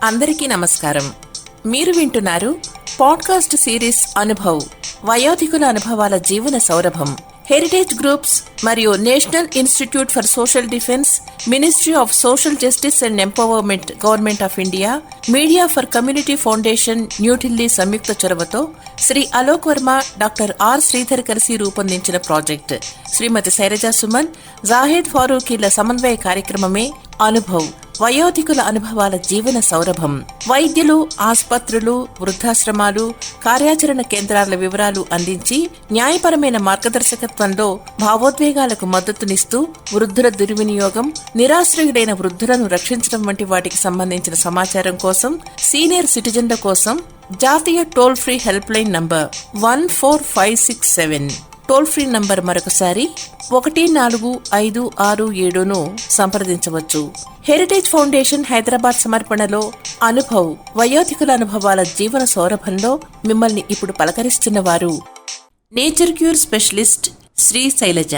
అందరికీ నమస్కారం. మీరు వింటున్నారు పాడ్కాస్ట్ సిరీస్ అనుభవ్, వయోధికుల అనుభవాల జీవన సౌరభం. హెరిటేజ్ గ్రూప్స్ మరియు national institute for social defence, ministry of social justice and empowerment, government of India, media for community foundation, New Delhi సంయుక్త చొరవతో శ్రీ అలోక్ వర్మ, డాక్టర్ ఆర్ శ్రీధర్ కలిసి రూపొందించిన ప్రాజెక్ట్ శ్రీమతి శైలజా సుమన్, జాహేద్ ఫారూకీల సమన్వయ కార్యక్రమమే అనుభవ్, వయోధికుల అనుభవాల జీవన సౌరభం. వైద్యులు, ఆసుపత్రులు, వృద్ధాశ్రమాలు, కార్యాచరణ కేంద్రాల వివరాలు అందించి న్యాయపరమైన మార్గదర్శకత్వంలో భావోద్వేగాలకు మద్దతునిస్తూ వృద్ధుల దుర్వినియోగం, నిరాశ్రయుడైన వృద్ధులను రక్షించడం వంటి వాటికి సంబంధించిన సమాచారం కోసం సీనియర్ సిటిజన్ల కోసం జాతీయ toll free help line number 14567, toll free number మరొకసారి 145667ను సంప్రదించవచ్చు. హెరిటేజ్ ఫౌండేషన్ హైదరాబాద్ సమర్పణలో అనుభవ్, వయోధికుల అనుభవాల జీవన సౌరభంలో మిమ్మల్ని ఇప్పుడు పలకరిస్తున్న వారు nature cure specialist Shri Shailaja.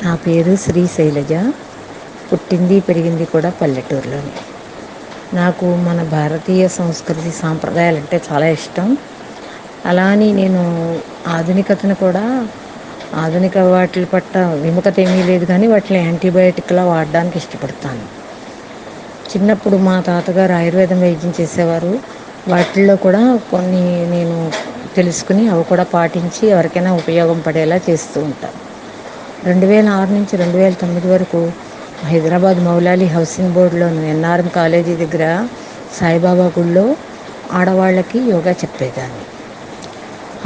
నా పేరు శ్రీ శైలజ. పుట్టింది పెరిగింది కూడా పల్లెటూరులోనే. నాకు మన భారతీయ సంస్కృతి సాంప్రదాయాలంటే చాలా ఇష్టం. అలా అని నేను ఆధునికతను కూడా, ఆధునిక వాటి పట్ల విముఖత ఏమీ లేదు, కానీ వాటిని యాంటీబయాటిక్లా వాడడానికి ఇష్టపడతాను. చిన్నప్పుడు మా తాతగారు ఆయుర్వేదం వైద్యం చేసేవారు. వాటిల్లో కూడా కొన్ని నేను తెలుసుకుని అవి కూడా పాటించి ఎవరికైనా ఉపయోగం పడేలా చేస్తూ ఉంటాను. 2006 నుంచి 2009 వరకు హైదరాబాద్ మౌలాలి హౌసింగ్ బోర్డులోను ఎన్ఆర్ఎం కాలేజీ దగ్గర సాయిబాబా గుళ్ళో ఆడవాళ్ళకి యోగా చెప్పేదాన్ని.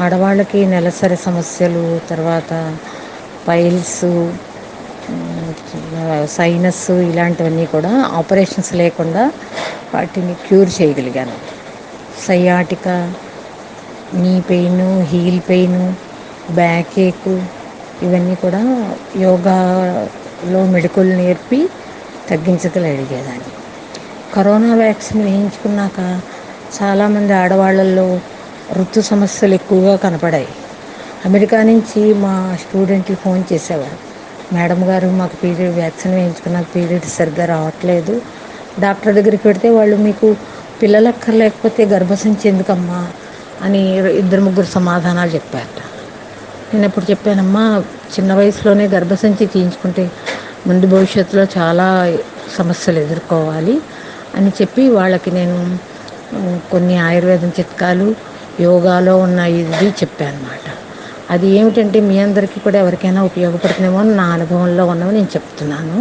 ఆడవాళ్ళకి నెలసరి సమస్యలు, తర్వాత పైల్స్, సైనస్ ఇలాంటివన్నీ కూడా ఆపరేషన్స్ లేకుండా వాటిని క్యూర్ చేయగలిగాను. Sciatica, knee pain, heel pain, back ache ఇవన్నీ కూడా యోగాలో మెడికల్ నేర్పి తగ్గించగలిగేదాన్ని. కరోనా వ్యాక్సిన్ వేయించుకున్నాక చాలామంది ఆడవాళ్ళల్లో ఋతు సమస్యలు ఎక్కువగా కనపడాయి. అమెరికా నుంచి మా స్టూడెంట్లు ఫోన్ చేసేవారు, మేడం గారు మాకు వ్యాక్సిన్ వేయించుకున్నాక పీరియడ్స్ సరిగ్గా రావట్లేదు, డాక్టర్ దగ్గరికి పెడితే వాళ్ళు మీకు పిల్లలక్కర్లేకపోతే గర్భసంచి ఎందుకమ్మా అని 2-3 సమాధానాలు చెప్పారట. నేను ఎప్పుడు చెప్పానమ్మా, చిన్న వయసులోనే గర్భసంచి తీయించుకుంటే ముందు భవిష్యత్తులో చాలా సమస్యలు ఎదుర్కోవాలి అని చెప్పి వాళ్ళకి నేను కొన్ని ఆయుర్వేదం చిట్కాలు, యోగాలో ఉన్న ఇది చెప్పాను అన్నమాట. అది ఏమిటంటే మీ అందరికీ కూడా ఎవరికైనా ఉపయోగపడుతుందేమో అని నా అనుభవంలో ఉన్నవి నేను చెప్తున్నాను.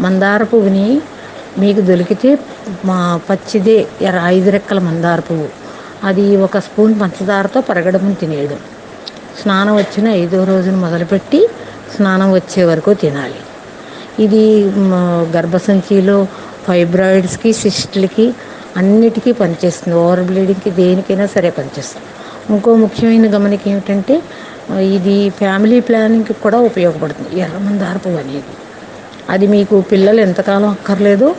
మందార పువ్వుని మీకు దొరికితే మా పచ్చిదే 5 రెక్కల మందార పువ్వు, అది 1 స్పూన్ పంచదారతో పరగడము తినేయడం. స్నానం వచ్చిన 5వ రోజున మొదలుపెట్టి స్నానం వచ్చే వరకు తినాలి. ఇది గర్భసంచిలో ఫైబ్రాయిడ్స్కి, సిస్ట్లకి అన్నిటికీ పనిచేస్తుంది. ఓవర్ బ్లీడింగ్కి దేనికైనా సరే పనిచేస్తుంది. ఇంకో ముఖ్యమైన గమనిక ఏమిటంటే ఇది ఫ్యామిలీ ప్లానింగ్కి కూడా ఉపయోగపడుతుంది. ఎర్రమందార పువ్వు అనేది, అది మీకు పిల్లలు ఎంతకాలం అక్కర్లేదో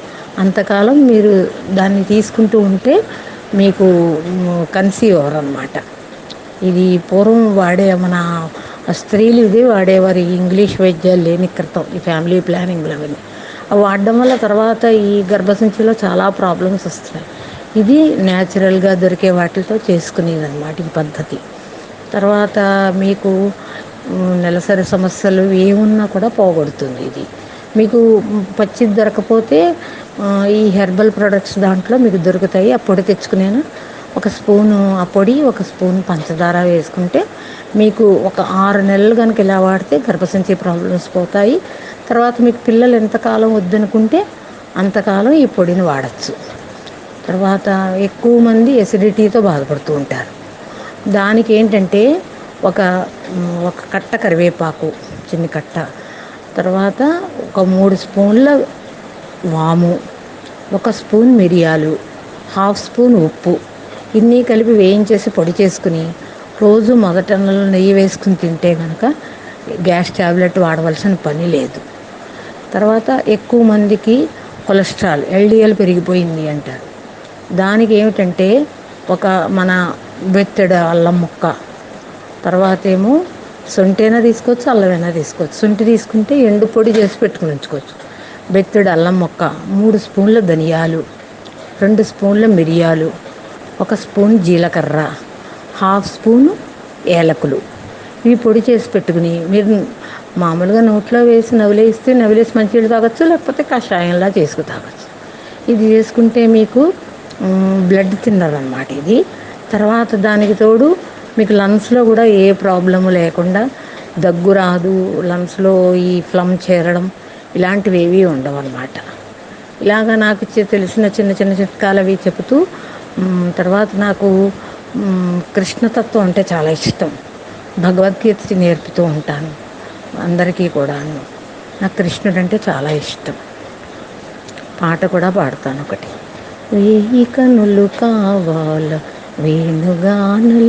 అంతకాలం మీరు దాన్ని తీసుకుంటూ ఉంటే మీకు కన్సీవ్ అవ్వరు అన్నమాట. ఇది పూర్వం మన స్త్రీలు ఇదే వాడేవారు, ఇంగ్లీష్ వైద్యాలు లేని క్రితం ఈ ఫ్యామిలీ ప్లానింగ్లు అవన్నీ. అవి వాడడం వల్ల తర్వాత ఈ గర్భసంచిలో చాలా ప్రాబ్లమ్స్ వస్తున్నాయి. ఇది న్యాచురల్గా దొరికే వాటితో చేసుకునేది అన్నమాట ఈ పద్ధతి. తర్వాత మీకు నెలసరి సమస్యలు ఏమున్నా కూడా పోగొడుతుంది ఇది. మీకు పచ్చిది దొరకపోతే ఈ హెర్బల్ ప్రొడక్ట్స్ దాంట్లో మీకు దొరుకుతాయి. ఆ పొడి తెచ్చుకునేను 1 స్పూను ఆ పొడి, 1 స్పూన్ పంచదార వేసుకుంటే మీకు ఒక 6 నెలలు కనుక ఇలా వాడితే గర్భసంచి ప్రాబ్లమ్స్ పోతాయి. తర్వాత మీకు పిల్లలు ఎంతకాలం వద్దనుకుంటే అంతకాలం ఈ పొడిని వాడచ్చు. తర్వాత ఎక్కువ మంది ఎసిడిటీతో బాధపడుతూ ఉంటారు. దానికి ఏంటంటే ఒక కట్ట కరివేపాకు, చిన్న కట్ట, తర్వాత ఒక 3 స్పూన్ల వాము, 1 స్పూన్ మిరియాలు, 1/2 స్పూన్ ఉప్పు, ఇన్ని కలిపి వేయించేసి పొడి చేసుకుని రోజు మొదటన్నలో నెయ్యి వేసుకుని తింటే కనుక గ్యాస్ ట్యాబ్లెట్ వాడవలసిన పని లేదు. తర్వాత ఎక్కువ మందికి కొలెస్ట్రాల్, LDL పెరిగిపోయింది అంటారు. దానికి ఏమిటంటే మన బెత్తెడ అల్లం ముక్క, తర్వాత ఏమో శొంఠైనా తీసుకోవచ్చు, అల్లమైనా తీసుకోవచ్చు. శొంఠి తీసుకుంటే ఎండు పొడి చేసి పెట్టుకుని ఉంచుకోవచ్చు. బెత్తడి అల్లం ముక్క, 3 స్పూన్ల ధనియాలు, 2 స్పూన్ల మిరియాలు, 1 స్పూన్ జీలకర్ర, హాఫ్ స్పూను ఏలకులు. ఇవి పొడి చేసి పెట్టుకుని మీరు మామూలుగా నోట్లో వేసి నవిలేసి మంచినీళ్ళు తాగొచ్చు, లేకపోతే కషాయంలా చేసుకు తాగొచ్చు. ఇది చేసుకుంటే మీకు బ్లడ్ థిన్నర్ అన్నమాట ఇది. తర్వాత దానికి తోడు మీకు లంగ్స్లో కూడా ఏ ప్రాబ్లము లేకుండా దగ్గు రాదు, లంగ్స్లో ఈ ఫ్లమ్ చేరడం ఇలాంటివి ఏవి ఉండవు అన్నమాట. ఇలాగా నాకు తెలిసిన చిన్న చిన్న చిట్కాలు అవి చెబుతూ తర్వాత నాకు కృష్ణతత్వం అంటే చాలా ఇష్టం. భగవద్గీత నేర్పుతూ ఉంటాను అందరికీ కూడాను. నాకు కృష్ణుడు అంటే చాలా ఇష్టం. పాట కూడా పాడతాను ఒకటి. వేయి కనులు కావాల వేణుగానలోలుని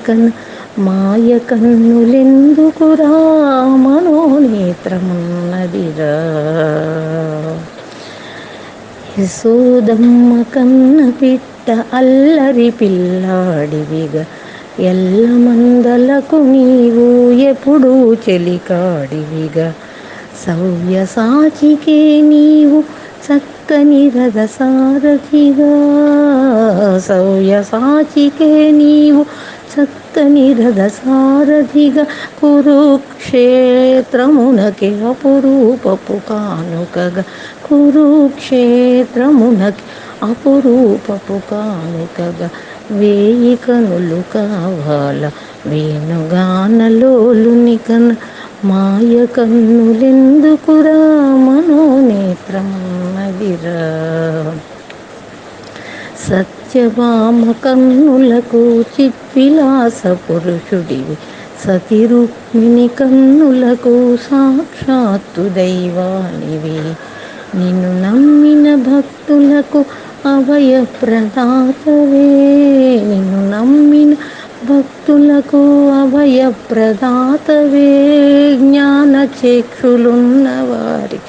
కను మాయ కన్నులెందుకురా మనోనేత్రమున్నదిరా. యశోదమ్మ కన్న పిట్ట అల్లరి పిల్లాడివిగా ఎల్ల మందలకు నీవు ఎప్పుడు చెలికాడివిగా. సవ్య సాచికే నీవు చక్కని రథ సారథిగా, సవ్య సాచికే నీవు చక్కని రథ సారథిగా. కురుక్షేత్రమునకి అపురూపపు కానుకగా, కురుక్షేత్రమునకి అపురూపపు కానుకగా. వేయి కనులు కావాల వేణుగానలోలుని కన్న మాయ కన్నులెందుకురా మనోనేత్రమున్నదిరా. సత్యభామ కన్నులకు చిద్విలాస పురుషుడివి, సతి రుక్మిణి కన్నులకు సాక్షాత్తు దైవానివి. నిన్ను నమ్మిన భక్తులకు అభయ ప్రదాతవే, నిన్ను నమ్మిన భక్తులకు అభయ ప్రదాతవే. జ్ఞాన చక్షులున్నవారి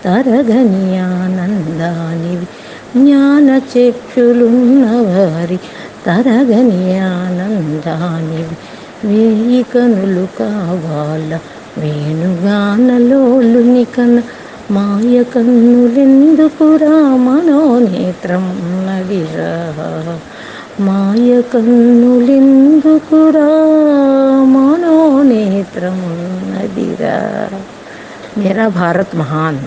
తరగని ఆనందానివి, జ్ఞాన చక్షులున్నవారి తరగని ఆనందానివి. వేయి కనులు కావాల వేణుగానలోలుని కన్న మాయ కన్నులెందుకురా మనోనేత్రమున్నదిరా. మాయ కన్నులెందుకురా మనోనేత్రమున్నదిరా. మేరా భారత్ మహాన్.